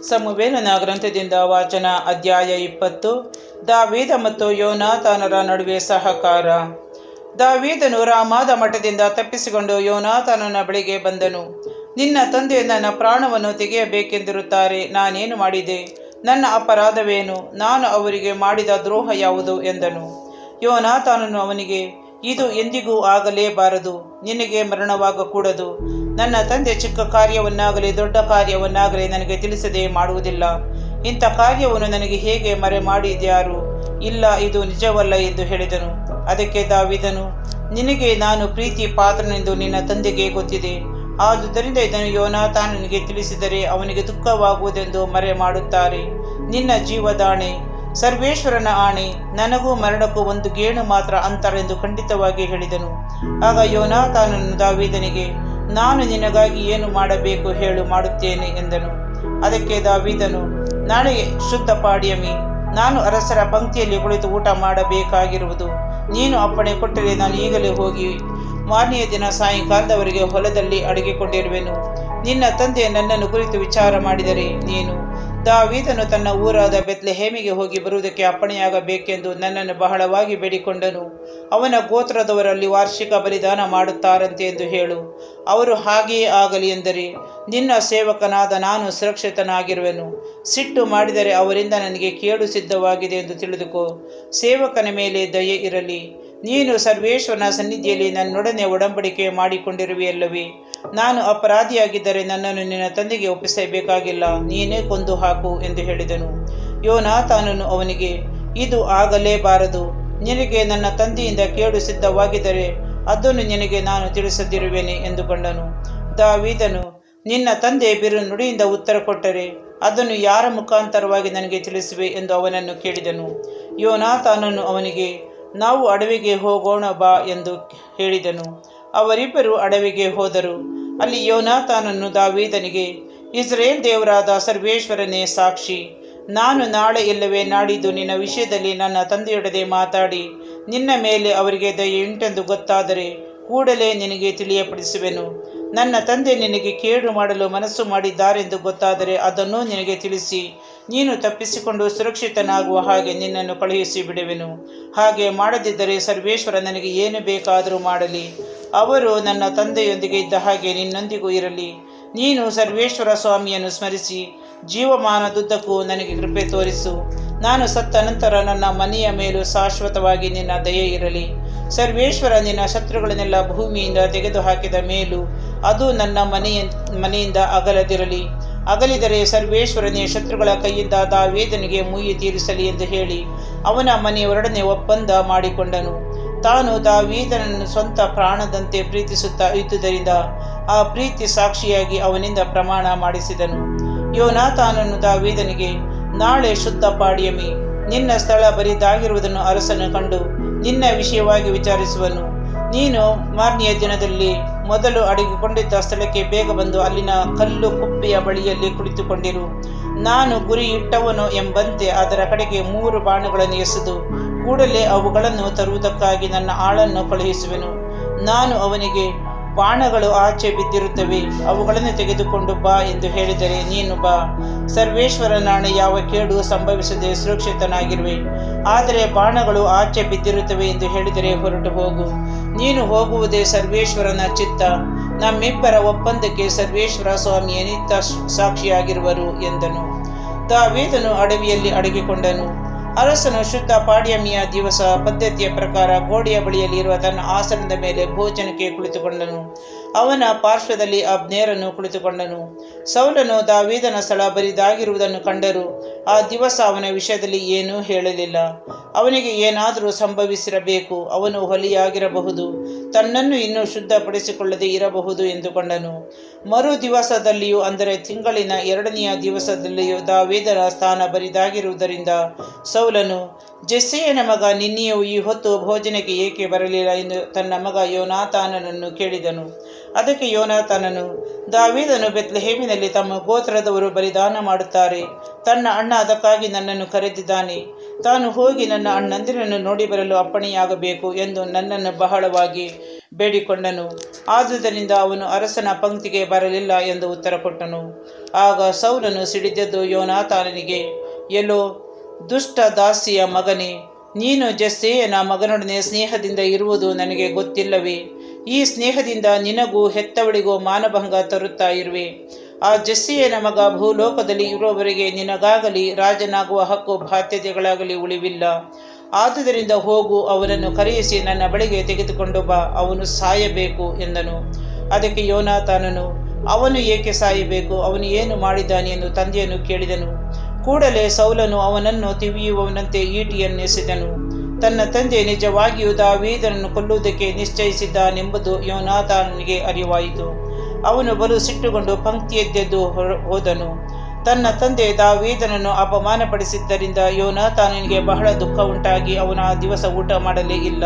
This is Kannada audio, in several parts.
ಸಮುವೇಲನ ಗ್ರಂಥದಿಂದ ವಾಚನ. ಅಧ್ಯಾಯ 20. ದಾವೀದ ಮತ್ತು ಯೋನಾತಾನರ ನಡುವೆ ಸಹಕಾರ. ದಾವೀದನು ರಾಮಾದ ಮಠದಿಂದ ತಪ್ಪಿಸಿಕೊಂಡು ಯೋನಾತಾನನ ಬಳಿಗೆ ಬಂದನು. ನಿನ್ನ ತಂದೆ ನನ್ನ ಪ್ರಾಣವನ್ನು ತೆಗೆಯಬೇಕೆಂದಿರುತ್ತಾರೆ. ನಾನೇನು ಮಾಡಿದೆ? ನನ್ನ ಅಪರಾಧವೇನು? ನಾನು ಅವರಿಗೆ ಮಾಡಿದ ದ್ರೋಹ ಯಾವುದು ಎಂದನು. ಯೋನಾತಾನನು ಅವನಿಗೆ, ಇದು ಎಂದಿಗೂ ಆಗಲೇಬಾರದು. ನಿನಗೆ ಮರಣವಾಗಕೂಡದು. ನನ್ನ ತಂದೆ ಚಿಕ್ಕ ಕಾರ್ಯವನ್ನಾಗಲಿ ದೊಡ್ಡ ಕಾರ್ಯವನ್ನಾಗಲಿ ನನಗೆ ತಿಳಿಸದೆ ಮಾಡುವುದಿಲ್ಲ. ಇಂಥ ಕಾರ್ಯವನ್ನು ನನಗೆ ಹೇಗೆ ಮರೆ ಮಾಡಿದ್ಯಾರು? ಇಲ್ಲ, ಇದು ನಿಜವಲ್ಲ ಎಂದು ಹೇಳಿದನು. ಅದಕ್ಕೆ ದಾವೀದನು, ನಿನಗೆ ನಾನು ಪ್ರೀತಿ ಪಾತ್ರನೆಂದು ನಿನ್ನ ತಂದೆಗೆ ಗೊತ್ತಿದೆ. ಆದುದರಿಂದ ಇದನ್ನು ಯೋನಾತಾನನಿಗೆ ತಿಳಿಸಿದರೆ ಅವನಿಗೆ ದುಃಖವಾಗುವುದೆಂದು ಮರೆ ಮಾಡುತ್ತಾರೆ. ನಿನ್ನ ಜೀವದಾಣೆ, ಸರ್ವೇಶ್ವರನ ಆಣೆ, ನನಗೂ ಮರಣಕ್ಕೂ ಒಂದು ಗೇಣು ಮಾತ್ರ ಅಂತರೆಂದು ಖಂಡಿತವಾಗಿ ಹೇಳಿದನು. ಆಗ ಯೋನಾತಾನನು ದಾವೀದನಿಗೆ, ನಾನು ನಿನಗಾಗಿ ಏನು ಮಾಡಬೇಕು ಹೇಳು, ಮಾಡುತ್ತೇನೆ ಎಂದನು. ಅದಕ್ಕೆ ದಾವೀದನು, ನಾಳೆ ಶುದ್ಧ ಪಾಡ್ಯಮಿ. ನಾನು ಅರಸರ ಪಂಕ್ತಿಯಲ್ಲಿ ಕುಳಿತು ಊಟ ಮಾಡಬೇಕಾಗಿರುವುದು. ನೀನು ಅಪ್ಪಣೆ ಕೊಟ್ಟರೆ ನಾನು ಈಗಲೇ ಹೋಗಿ ಮಾರನೆಯ ದಿನ ಸಾಯಂಕಾಲದವರೆಗೆ ಹೊಲದಲ್ಲಿ ಅಡಗಿಕೊಂಡಿರುವೆನು. ನಿನ್ನ ತಂದೆ ನನ್ನನ್ನು ಕುರಿತು ವಿಚಾರ ಮಾಡಿದರೆ ನೀನು, ದಾವೀದನು ತನ್ನ ಊರಾದ ಬೆತ್ಲೆಹೇಮಿಗೆ ಹೋಗಿ ಬರುವುದಕ್ಕೆ ಅಪ್ಪಣೆಯಾಗಬೇಕೆಂದು ನನ್ನನ್ನು ಬಹಳವಾಗಿ ಬೇಡಿಕೊಂಡನು. ಅವನ ಗೋತ್ರದವರಲ್ಲಿ ವಾರ್ಷಿಕ ಬಲಿದಾನ ಮಾಡುತ್ತಾರಂತೆ ಎಂದು ಹೇಳು. ಅವರು ಹಾಗೆಯೇ ಆಗಲಿ ಎಂದರೆ ನಿನ್ನ ಸೇವಕನಾದ ನಾನು ಸುರಕ್ಷಿತನಾಗಿರುವೆನು. ಸಿಟ್ಟು ಮಾಡಿದರೆ ಅವರಿಂದ ನನಗೆ ಕೇಡು ಸಿದ್ಧವಾಗಿದೆ ಎಂದು ತಿಳಿದುಕೋ. ಸೇವಕನ ಮೇಲೆ ದಯೆ ಇರಲಿ. ನೀನು ಸರ್ವೇಶ್ವರನ ಸನ್ನಿಧಿಯಲ್ಲಿ ನನ್ನೊಡನೆ ಒಡಂಬಡಿಕೆ ಮಾಡಿಕೊಂಡಿರುವೆಯಲ್ಲವೇ? ನಾನು ಅಪರಾಧಿಯಾಗಿದ್ದರೆ ನನ್ನನ್ನು ನಿನ್ನ ತಂದೆಗೆ ಒಪ್ಪಿಸಬೇಕಾಗಿಲ್ಲ. ನೀನೇ ಕೊಂದು ಹಾಕು ಎಂದು ಹೇಳಿದನು. ಯೋನಾತಾನನು ಅವನಿಗೆ, ಇದು ಆಗಲೇಬಾರದು. ನಿನಗೆ ನನ್ನ ತಂದೆಯಿಂದ ಕೇಡು ಸಿದ್ಧವಾಗಿದ್ದರೆ ಅದನ್ನು ನಿನಗೆ ನಾನು ತಿಳಿಸದಿರುವೆನೆ ಎಂದುಕೊಂಡನು. ದಾವೀದನು, ನಿನ್ನ ತಂದೆ ಬಿರು ನುಡಿಯಿಂದ ಉತ್ತರ ಕೊಟ್ಟರೆ ಅದನ್ನು ಯಾರ ಮುಖಾಂತರವಾಗಿ ನನಗೆ ತಿಳಿಸುವೆ ಎಂದು ಅವನನ್ನು ಕೇಳಿದನು. ಯೋನಾತಾನನು ಅವನಿಗೆ, ನಾವು ಅಡವಿಗೆ ಹೋಗೋಣ ಬಾ ಎಂದು ಹೇಳಿದನು. ಅವರಿಬ್ಬರು ಅಡವಿಗೆ ಹೋದರು. ಅಲ್ಲಿ ಯೋನಾತಾನನು ದಾವೀದನಿಗೆ, ಇಸ್ರೇಲ್ ದೇವರಾದ ಸರ್ವೇಶ್ವರನೇ ಸಾಕ್ಷಿ, ನಾನು ನಾಳೆ ಇಲ್ಲವೇ ನಾಡಿದ್ದು ನಿನ್ನ ವಿಷಯದಲ್ಲಿ ನನ್ನ ತಂದೆಯೊಡನೆ ಮಾತಾಡಿ ನಿನ್ನ ಮೇಲೆ ಅವರಿಗೆ ದಯೆಯುಂಟೆಂದು ಗೊತ್ತಾದರೆ ಕೂಡಲೇ ನಿನಗೆ ತಿಳಿಯಪಡಿಸುವೆನು. ನನ್ನ ತಂದೆ ನಿನಗೆ ಕೇಡು ಮಾಡಲು ಮನಸ್ಸು ಮಾಡಿದ್ದಾರೆಂದು ಗೊತ್ತಾದರೆ ಅದನ್ನೂ ನಿನಗೆ ತಿಳಿಸಿ ನೀನು ತಪ್ಪಿಸಿಕೊಂಡು ಸುರಕ್ಷಿತನಾಗುವ ಹಾಗೆ ನಿನ್ನನ್ನು ಕಳುಹಿಸಿ ಬಿಡುವೆನು. ಹಾಗೆ ಮಾಡದಿದ್ದರೆ ಸರ್ವೇಶ್ವರ ನನಗೆ ಏನು ಬೇಕಾದರೂ ಮಾಡಲಿ. ಅವರು ನನ್ನ ತಂದೆಯೊಂದಿಗೆ ಇದ್ದ ಹಾಗೆ ನಿನ್ನೊಂದಿಗೂ ಇರಲಿ. ನೀನು ಸರ್ವೇಶ್ವರ ಸ್ವಾಮಿಯನ್ನು ಸ್ಮರಿಸಿ ಜೀವಮಾನದುದ್ದಕ್ಕೂ ನನಗೆ ಕೃಪೆ ತೋರಿಸು. ನಾನು ಸತ್ತ ನಂತರ ನನ್ನ ಮನೆಯ ಮೇಲೂ ಶಾಶ್ವತವಾಗಿ ನಿನ್ನ ದಯೆ ಇರಲಿ. ಸರ್ವೇಶ್ವರ ನಿನ್ನ ಶತ್ರುಗಳನ್ನೆಲ್ಲ ಭೂಮಿಯಿಂದ ತೆಗೆದುಹಾಕಿದ ಮೇಲೂ ಅದು ನನ್ನ ಮನೆಯಿಂದ ಅಗಲದಿರಲಿ. ಅಗಲಿದರೆ ಸರ್ವೇಶ್ವರನೇ ಶತ್ರುಗಳ ಕೈಯಿಂದ ದಾವೀದನಿಗೆ ಮುಯ್ಯಿ ತೀರಿಸಲಿ ಎಂದು ಹೇಳಿ ಅವನ ಮನೆಯವರೊಡನೆ ಒಪ್ಪಂದ ಮಾಡಿಕೊಂಡನು. ತಾನು ದಾವೀದನನ್ನು ಸ್ವಂತ ಪ್ರಾಣದಂತೆ ಪ್ರೀತಿಸುತ್ತಾ ಇದ್ದುದರಿಂದ ಆ ಪ್ರೀತಿ ಸಾಕ್ಷಿಯಾಗಿ ಅವನಿಂದ ಪ್ರಮಾಣ ಮಾಡಿಸಿದನು. ಯೋನಾತಾನನು ದಾವೀದನಿಗೆ, ನಾಳೆ ಶುದ್ಧ ಪಾಡ್ಯಮಿ. ನಿನ್ನ ಸ್ಥಳ ಬರಿದಾಗಿರುವುದನ್ನು ಅರಸನು ಕಂಡು ನಿನ್ನ ವಿಷಯವಾಗಿ ವಿಚಾರಿಸುವನು. ನೀನು ಮಾರನೆಯ ದಿನದಲ್ಲಿ ಮೊದಲು ಅಡಗಿಕೊಂಡಿದ್ದ ಸ್ಥಳಕ್ಕೆ ಬೇಗ ಬಂದು ಅಲ್ಲಿನ ಕಲ್ಲು ಕುಪ್ಪೆಯ ಬಳಿಯಲ್ಲಿ ಕುಳಿತುಕೊಂಡಿರು. ನಾನು ಗುರಿ ಇಟ್ಟವನು ಎಂಬಂತೆ ಅದರ ಕಡೆಗೆ 3 ಬಾಣಗಳನ್ನು ಎಸೆದು ಕೂಡಲೇ ಅವುಗಳನ್ನು ತರುವುದಕ್ಕಾಗಿ ನನ್ನ ಆಳನ್ನು ಕಳುಹಿಸುವೆನು. ನಾನು ಅವನಿಗೆ, ಬಾಣಗಳು ಆಚೆ ಬಿದ್ದಿರುತ್ತವೆ, ಅವುಗಳನ್ನು ತೆಗೆದುಕೊಂಡು ಬಾ ಎಂದು ಹೇಳಿದರೆ ನೀನು ಬಾ. ಸರ್ವೇಶ್ವರನಾಣೆ, ಯಾವ ಕೇಡು ಸಂಭವಿಸದೆ ಸುರಕ್ಷಿತನಾಗಿರುವೆ. ಆದರೆ ಬಾಣಗಳು ಆಚೆ ಬಿದ್ದಿರುತ್ತವೆ ಎಂದು ಹೇಳಿದರೆ ಹೊರಟು ಹೋಗು. ನೀನು ಹೋಗುವುದೇ ಸರ್ವೇಶ್ವರನ ಚಿತ್ತ. ನಮ್ಮಿಬ್ಬರ ಒಪ್ಪಂದಕ್ಕೆ ಸರ್ವೇಶ್ವರ ಸ್ವಾಮಿಯ ನಿತ್ಯ ಸಾಕ್ಷಿಯಾಗಿರುವರು ಎಂದನು. ದಾವೀದನು ಅಡವಿಯಲ್ಲಿ ಅಡಗಿಕೊಂಡನು. ಅರಸನು ಶುದ್ಧ ಪಾಡ್ಯಮಿಯ ದಿವಸ ಪದ್ಧತಿಯ ಪ್ರಕಾರ ಗೋಡೆಯ ಬಳಿಯಲ್ಲಿ ಇರುವ ತನ್ನ ಆಸನದ ಮೇಲೆ ಭೋಜನಕ್ಕೆ ಕುಳಿತುಕೊಂಡನು. ಅವನ ಪಾರ್ಶ್ವದಲ್ಲಿ ಅಬ್ನೇರನು ಕುಳಿತುಕೊಂಡನು. ಸೌಲನು ದಾವೀದನ ಸ್ಥಳ ಬರಿದಾಗಿರುವುದನ್ನು ಕಂಡರೂ ಆ ದಿವಸ ಅವನ ವಿಷಯದಲ್ಲಿ ಏನೂ ಹೇಳಲಿಲ್ಲ. ಅವನಿಗೆ ಏನಾದರೂ ಸಂಭವಿಸಿರಬೇಕು, ಅವನು ಹೊಲಿಯಾಗಿರಬಹುದು, ತನ್ನನ್ನು ಇನ್ನೂ ಶುದ್ಧಪಡಿಸಿಕೊಳ್ಳದೆ ಇರಬಹುದು ಎಂದುಕೊಂಡನು. ಮರು ದಿವಸದಲ್ಲಿಯೂ, ಅಂದರೆ ತಿಂಗಳಿನ 2ನೆಯ ದಿವಸದಲ್ಲಿಯೂ ದಾವೀದನ ಸ್ಥಾನ ಬರಿದಾಗಿರುವುದರಿಂದ ಸೌಲನು, ಜೆಸ್ಸೆಯನ ಮಗ ನಿನ್ನೆಯೂ ಈ ಹೊತ್ತು ಭೋಜನಕ್ಕೆ ಏಕೆ ಬರಲಿಲ್ಲ ಎಂದು ತನ್ನ ಮಗ ಯೋನಾತಾನನನ್ನು ಕೇಳಿದನು. ಅದಕ್ಕೆ ಯೋನಾತಾನನು, ದಾವೀದನು ಬೆತ್ಲೆಹೇಮಿನಲ್ಲಿ ತಮ್ಮ ಗೋತ್ರದವರು ಬಲಿದಾನ ಮಾಡುತ್ತಾರೆ. ತನ್ನ ಅಣ್ಣ ಅದಕ್ಕಾಗಿ ನನ್ನನ್ನು ಕರೆದಿದ್ದಾನೆ. ತಾನು ಹೋಗಿ ನನ್ನ ಅಣ್ಣಂದಿರನ್ನು ನೋಡಿ ಬರಲು ಅಪ್ಪಣೆಯಾಗಬೇಕು ಎಂದು ನನ್ನನ್ನು ಬಹಳವಾಗಿ ಬೇಡಿಕೊಂಡನು. ಆದುದರಿಂದ ಅವನು ಅರಸನ ಪಂಕ್ತಿಗೆ ಬರಲಿಲ್ಲ ಎಂದು ಉತ್ತರ ಕೊಟ್ಟನು. ಆಗ ಸೌಲನು ಸಿಡಿದೆದ್ದು ಯೋನಾತಾನನಿಗೆ, ಎಲ್ಲೋ ದುಷ್ಟ ದಾಸಿಯ ಮಗನೇ, ನೀನು ಜೆಸ್ಸೆಯನ ಮಗನೊಡನೆ ಸ್ನೇಹದಿಂದ ಇರುವುದು ನನಗೆ ಗೊತ್ತಿಲ್ಲವೇ? ಈ ಸ್ನೇಹದಿಂದ ನಿನಗೂ ಹೆತ್ತವಳಿಗೂ ಮಾನಭಂಗ ತರುತ್ತಾ ಇರುವೆ. ಆ ಜೆಸ್ಸೆಯನ ಮಗ ಭೂಲೋಕದಲ್ಲಿ ಇರುವವರೆಗೆ ನಿನಗಾಗಲಿ ರಾಜನಾಗುವ ಹಕ್ಕು ಬಾಧ್ಯತೆಗಳಾಗಲಿ ಉಳಿವಿಲ್ಲ. ಆದುದರಿಂದ ಹೋಗು, ಅವನನ್ನು ಕರೆಯಿಸಿ ನನ್ನ ಬಳಿಗೆ ತೆಗೆದುಕೊಂಡು ಬಾ, ಅವನು ಸಾಯಬೇಕು ಎಂದನು. ಅದಕ್ಕೆ ಯೋನಾತಾನನು, ಅವನು ಏಕೆ ಸಾಯಬೇಕು? ಅವನು ಏನು ಮಾಡಿದ್ದಾನೆ ಎಂದು ತಂದೆಯನ್ನು ಕೇಳಿದನು. ಕೂಡಲೇ ಸೌಲನು ಅವನನ್ನು ತಿವಿಯುವವನಂತೆ ಈಟಿಯನ್ನೆಸೆದನು. ತನ್ನ ತಂದೆ ನಿಜವಾಗಿಯೂ ದಾವೀದನನ್ನು ಕೊಲ್ಲುವುದಕ್ಕೆ ನಿಶ್ಚಯಿಸಿದ್ದಾನೆಂಬುದು ಯೋನಾತಾನನಿಗೆ ಅರಿವಾಯಿತು. ಅವನು ಬಲು ಸಿಟ್ಟುಗೊಂಡು ಪಂಕ್ತಿಯೆದ್ದೆದ್ದು ಹೋದನು. ತನ್ನ ತಂದೆ ದಾವೀದನನ್ನು ಅಪಮಾನಪಡಿಸಿದ್ದರಿಂದ ಯೋನಾತಾನನಿಗೆ ಬಹಳ ದುಃಖ ಉಂಟಾಗಿ ಅವನು ಆ ದಿವಸ ಊಟ ಮಾಡಲೇ ಇಲ್ಲ.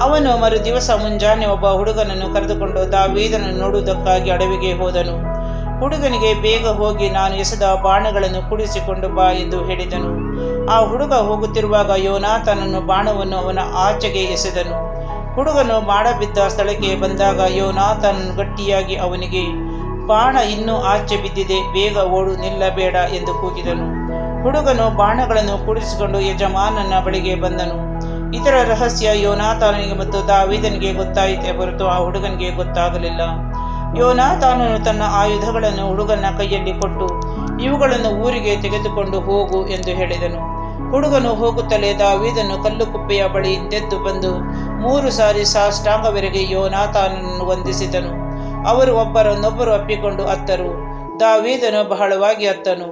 ಅವನು ಮರು ದಿವಸ ಮುಂಜಾನೆ ಒಬ್ಬ ಹುಡುಗನನ್ನು ಕರೆದುಕೊಂಡು ದಾವೀದನನ್ನು ನೋಡುವುದಕ್ಕಾಗಿ ಅಡವಿಗೆ ಹೋದನು. ಹುಡುಗನಿಗೆ, ಬೇಗ ಹೋಗಿ ನಾನು ಎಸೆದ ಬಾಣಗಳನ್ನು ಕೂಡಿಸಿಕೊಂಡು ಬಾ ಎಂದು ಹೇಳಿದನು. ಆ ಹುಡುಗ ಹೋಗುತ್ತಿರುವಾಗ ಯೋನಾತಾನನು ಬಾಣವನ್ನು ಅವನ ಆಚೆಗೆ ಎಸೆದನು. ಹುಡುಗನು ಬಾಣ ಬಿದ್ದ ಸ್ಥಳಕ್ಕೆ ಬಂದಾಗ ಯೋನಾತಾನನು ಗಟ್ಟಿಯಾಗಿ ಅವನಿಗೆ, ಬಾಣ ಇನ್ನೂ ಆಚೆ ಬಿದ್ದಿದೆ, ಬೇಗ ಓಡು, ನಿಲ್ಲಬೇಡ ಎಂದು ಕೂಗಿದನು. ಹುಡುಗನು ಬಾಣಗಳನ್ನು ಕೂಡಿಸಿಕೊಂಡು ಯಜಮಾನನ ಬಳಿಗೆ ಬಂದನು. ಇದರ ರಹಸ್ಯ ಯೋನಾತಾನನಿಗೆ ಮತ್ತು ದಾವೀದನಿಗೆ ಗೊತ್ತಾಯಿತೇ ಹೊರತು ಆ ಹುಡುಗನಿಗೆ ಗೊತ್ತಾಗಲಿಲ್ಲ. ಯೋನಾತಾನನು ತನ್ನ ಆಯುಧಗಳನ್ನು ಹುಡುಗನ ಕೈಯಲ್ಲಿ ಕೊಟ್ಟು, ಇವುಗಳನ್ನು ಊರಿಗೆ ತೆಗೆದುಕೊಂಡು ಹೋಗು ಎಂದು ಹೇಳಿದನು. ಹುಡುಗನು ಹೋಗುತ್ತಲೇ ದಾವೀದನು ಕಲ್ಲು ಕುಪ್ಪೆಯ ಬಳಿ ಹಿಂದೆದ್ದು ಬಂದು 3 ಸಾರಿ ಸಾಷ್ಟಾಂಗವೆರಗಿ ಯೋನಾತಾನನನ್ನು ವಂದಿಸಿದನು. ಅವರು ಒಬ್ಬರನ್ನೊಬ್ಬರು ಅಪ್ಪಿಕೊಂಡು ಅತ್ತರು. ದಾವೀದನು ಬಹಳವಾಗಿ ಅತ್ತನು.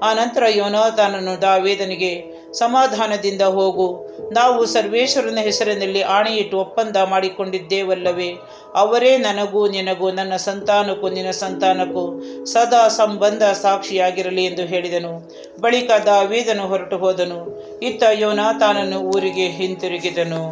ಆ ನಂತರ ಯೋನಾತಾನನು ದಾವೀದನಿಗೆ, ಸಮಾಧಾನದಿಂದ ಹೋಗು, ನಾವು ಸರ್ವೇಶ್ವರನ ಹೆಸರಿನಲ್ಲಿ ಆಣೆಯಿಟ್ಟು ಒಪ್ಪಂದ ಮಾಡಿಕೊಂಡಿದ್ದೇವಲ್ಲವೇ? ಅವರೇ ನನಗೂ ನಿನಗೂ, ನನ್ನ ಸಂತಾನಕ್ಕೂ ನಿನ್ನ ಸಂತಾನಕ್ಕೂ ಸದಾ ಸಂಬಂಧ ಸಾಕ್ಷಿಯಾಗಿರಲಿ ಎಂದು ಹೇಳಿದನು. ಬಳಿಕ ದಾವೀದನು ಹೊರಟು ಹೋದನು. ಇತ್ತ ಯೋನಾತಾನನು ಊರಿಗೆ ಹಿಂತಿರುಗಿದನು.